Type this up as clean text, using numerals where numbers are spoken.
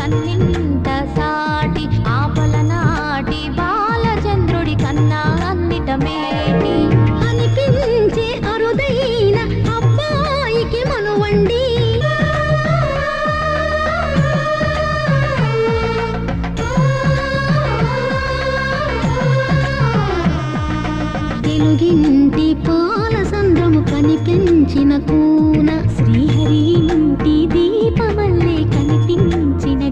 కన్నింట సాటి ఆపలనాటి బాలచంద్రుడి కన్నా అన్నిట మేటి అనిపించే అరుదైన అబ్బాయికి మనువండి తెలుగిన్